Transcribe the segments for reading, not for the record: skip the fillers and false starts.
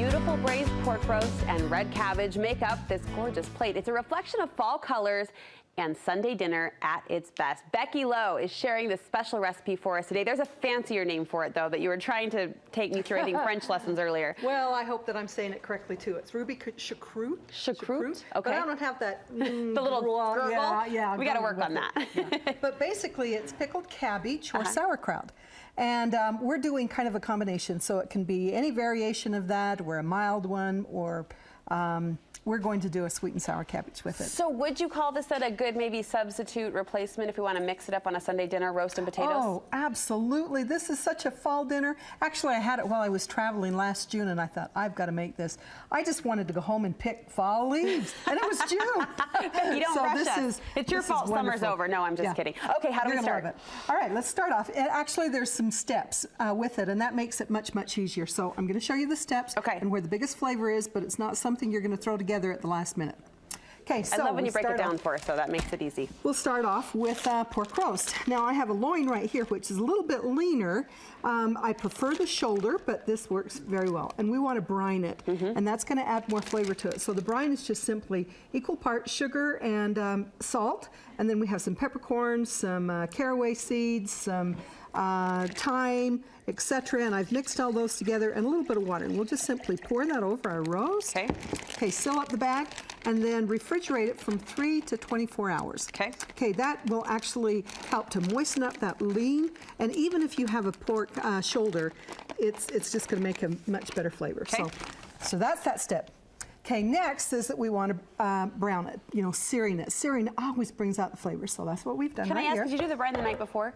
Beautiful braised pork roast and red cabbage make up this gorgeous plate. It's a reflection of fall colors and Sunday dinner at its best. Becky Low is sharing this special recipe for us today. There's a fancier name for it, though, that you were trying to take me through, I think, French lessons earlier. Well, I hope that I'm saying it correctly, too. It's ruby choucroute. Choucroute? Okay. But I don't have that. The little gurgle? Yeah. We got to work on that. Yeah. But basically, it's pickled cabbage or sauerkraut. And we're doing kind of a combination, so it can be any variation of that, or a mild one, or we're going to do a sweet and sour cabbage with it. So would you call this a good maybe substitute replacement if we want to mix it up on a Sunday dinner, roast and potatoes? Oh, absolutely. This is such a fall dinner. Actually, I had it while I was traveling last June, and I thought, I've got to make this. I just wanted to go home and pick fall leaves, and it was June. You don't rush us. It's your fault summer's over. No, I'm just kidding. Okay, how do we start? All right, let's start off. Actually, there's some steps with it, and that makes it much, much easier. So I'm going to show you the steps and where the biggest flavor is, but it's not something you're going to throw together at the last minute. Okay, so I love when you break it down for us, so that makes it easy. We'll start off with pork roast. Now I have a loin right here, which is a little bit leaner. I prefer the shoulder, but this works very well. And we want to brine it, and that's going to add more flavor to it. So the brine is just simply equal parts sugar and salt, and then we have some peppercorns, some caraway seeds, some thyme, etc. And I've mixed all those together and a little bit of water. And we'll just simply pour that over our roast. Okay, seal up the bag and then refrigerate it from 3 to 24 hours. Okay, that will actually help to moisten up that lean. And even if you have a pork shoulder, it's just going to make a much better flavor. So that's that step. Okay, next is that we want to brown it, searing it. Searing always brings out the flavor, so that's what we've done right here. Can I ask, did you do the brine the night before?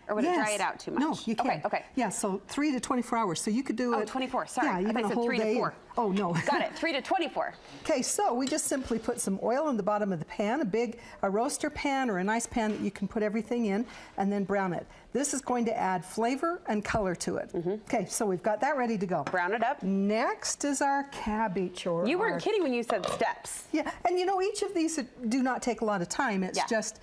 Or would it dry it out too much? No, you can't. Okay. Yeah, so 3 to 24 hours. So you could do it. 24, sorry. Yeah, even I a said whole 3 day. to 4. Oh, no. Got it, 3 to 24. Okay, so we just simply put some oil in the bottom of the pan, a roaster pan or a nice pan that you can put everything in, and then brown it. This is going to add flavor and color to it. Okay, so we've got that ready to go. Brown it up. Next is our cabbage. You weren't kidding when you said steps. Yeah, and each of these do not take a lot of time. It's just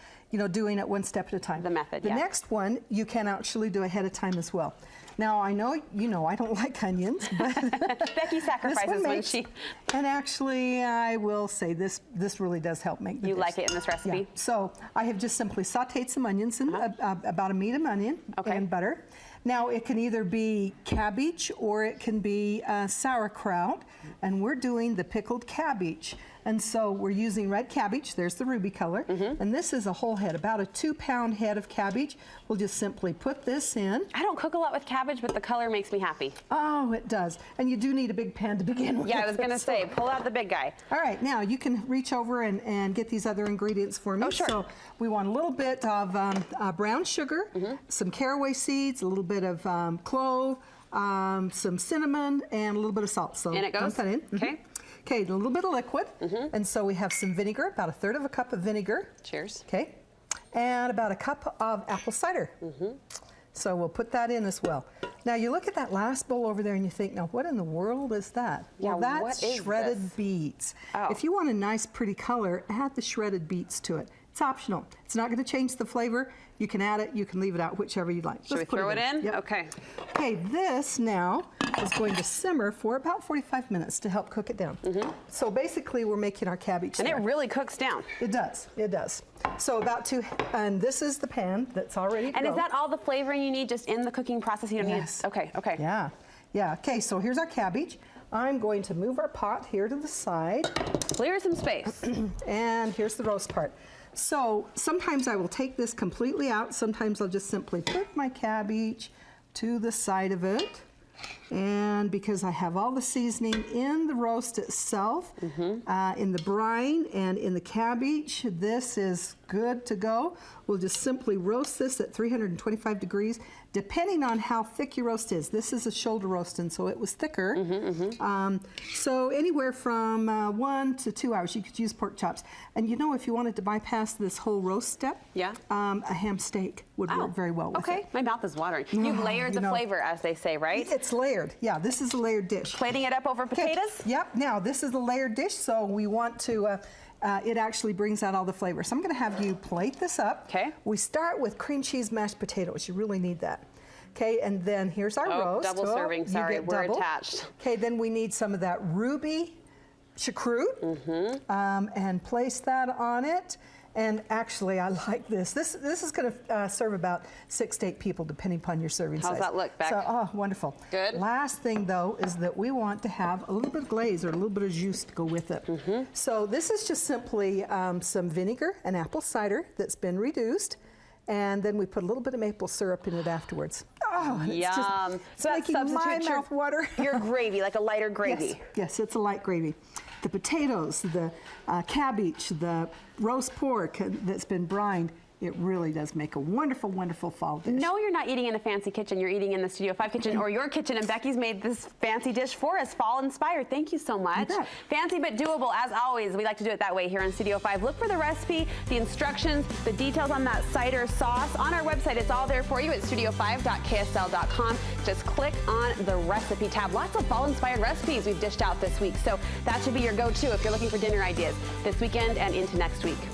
doing it one step at a time. The method, The next one you can actually do ahead of time as well. Now, I know I don't like onions, but Becky sacrifices when she... And actually, I will say this really does help make the dish. You like it in this recipe? Yeah. So I have just simply sauteed some onions in about a medium onion and butter. Now, it can either be cabbage or it can be sauerkraut, and we're doing the pickled cabbage. And so we're using red cabbage, there's the ruby color, and this is a whole head, about a 2-pound head of cabbage. We'll just simply put this in. I don't cook a lot with cabbage, but the color makes me happy. Oh, it does. And you do need a big pan to begin with. Yeah, I was going to say, pull out the big guy. All right, now you can reach over and get these other ingredients for me. Oh, sure. So we want a little bit of brown sugar, some caraway seeds, a little bit of clove, some cinnamon, and a little bit of salt. So and it goes? Dump that in. Okay. Okay, a little bit of liquid. And so we have some vinegar, about 1/3 of a cup of vinegar. Cheers. Okay. And about a cup of apple cider. So we'll put that in as well. Now you look at that last bowl over there and you think, now what in the world is that? Yeah, well, that's shredded beets. Oh. If you want a nice pretty color, add the shredded beets to it. It's optional. It's not going to change the flavor. You can add it, you can leave it out, whichever you like. Should we throw it in? Yep. Okay. Okay, this now is going to simmer for about 45 minutes to help cook it down. So basically we're making our cabbage. And it really cooks down. It does, it does. So and this is the pan that's already And is that all the flavoring you need just in the cooking process? You don't need. Okay, okay. Yeah, yeah. Okay, so here's our cabbage. I'm going to move our pot here to the side. Clear some space. And here's the roast part. So sometimes I will take this completely out. Sometimes I'll just simply put my cabbage to the side of it. And because I have all the seasoning in the roast itself, in the brine and in the cabbage, this is good to go. We'll just simply roast this at 325 degrees, depending on how thick your roast is. This is a shoulder roast, and so it was thicker. So anywhere from 1 to 2 hours, you could use pork chops. And if you wanted to bypass this whole roast step, a ham steak would work very well with it. My mouth is watering. You've layered the flavor, as they say, right? It's layered. Yeah, this is a layered dish. Plating it up over potatoes? Yep. Now, this is a layered dish, so we want to, it actually brings out all the flavor. So I'm going to have you plate this up. Okay. We start with cream cheese mashed potatoes. You really need that. Okay, and then here's our roast. Double serving, you sorry, get we're double. attached. Okay, then we need some of that ruby choucroute, and place that on it. And actually, I like this. This is going to serve about 6 to 8 people, depending upon your serving size. How's that look, Beck? So, oh, wonderful. Good. Last thing, though, is that we want to have a little bit of glaze or a little bit of juice to go with it. So this is just simply some vinegar and apple cider that's been reduced. And then we put a little bit of maple syrup in it afterwards. Oh, and it's Yum. just So that making my substitutes mouth water. your gravy, like a lighter gravy. Yes, it's a light gravy. The potatoes, the cabbage, the roast pork that's been brined, it really does make a wonderful, wonderful fall dish. No, you're not eating in a fancy kitchen. You're eating in the Studio 5 kitchen or your kitchen, and Becky's made this fancy dish for us, fall inspired. Thank you so much. You bet. Fancy but doable, as always. We like to do it that way here in Studio 5. Look for the recipe, the instructions, the details on that cider sauce on our website. It's all there for you at studio5.ksl.com. Just click on the recipe tab. Lots of fall inspired recipes we've dished out this week, so that should be your go-to if you're looking for dinner ideas this weekend and into next week.